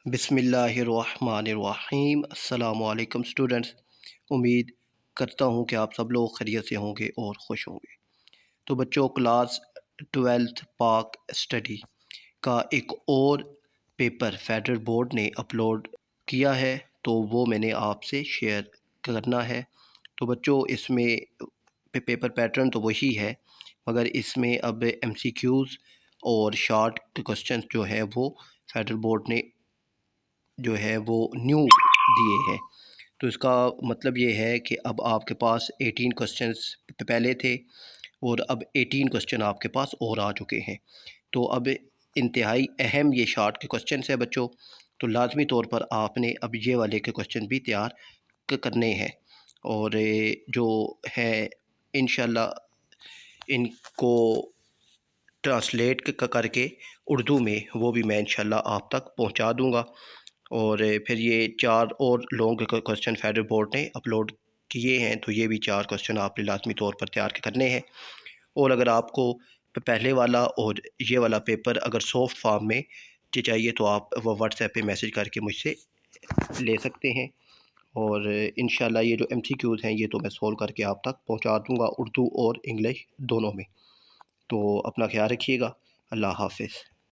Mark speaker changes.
Speaker 1: بسم اللہ الرحمن الرحیم۔ السلام علیکم اسٹوڈنٹس، امید کرتا ہوں کہ آپ سب لوگ خیریت سے ہوں گے اور خوش ہوں گے۔ تو بچوں، کلاس 12 پاک اسٹڈی کا ایک اور پیپر فیڈرل بورڈ نے اپلوڈ کیا ہے، تو وہ میں نے آپ سے شیئر کرنا ہے۔ تو بچوں، اس میں پیپر پیٹرن تو وہی ہے، مگر اس میں اب ایم سی کیوز اور شارٹ کوسچنز جو ہے وہ فیڈرل بورڈ نے جو ہے وہ نیو دیے ہیں۔ تو اس کا مطلب یہ ہے کہ اب آپ کے پاس 18 کوسچنز پہلے تھے اور اب 18 کوسچن آپ کے پاس اور آ چکے ہیں۔ تو اب انتہائی اہم یہ شارٹ کے کوسچنز ہیں بچوں، تو لازمی طور پر آپ نے اب یہ والے کے کوسچن بھی تیار کرنے ہیں، اور جو ہے انشاءاللہ ان کو ٹرانسلیٹ کر کے اردو میں وہ بھی میں انشاءاللہ آپ تک پہنچا دوں گا۔ اور پھر یہ 4 اور لانگ کوسچن فیڈرل بورڈ نے اپلوڈ کیے ہیں، تو یہ بھی 4 کوسچن آپ نے لازمی طور پر تیار کرنے ہیں۔ اور اگر آپ کو پہلے والا اور یہ والا پیپر اگر سافٹ فارم میں چاہیے تو آپ وہ واٹس ایپ پہ میسج کر کے مجھ سے لے سکتے ہیں، اور انشاءاللہ یہ جو ایم سی کیوز ہیں یہ تو میں سولو کر کے آپ تک پہنچا دوں گا، اردو اور انگلش دونوں میں۔ تو اپنا خیال رکھیے گا۔ اللہ حافظ۔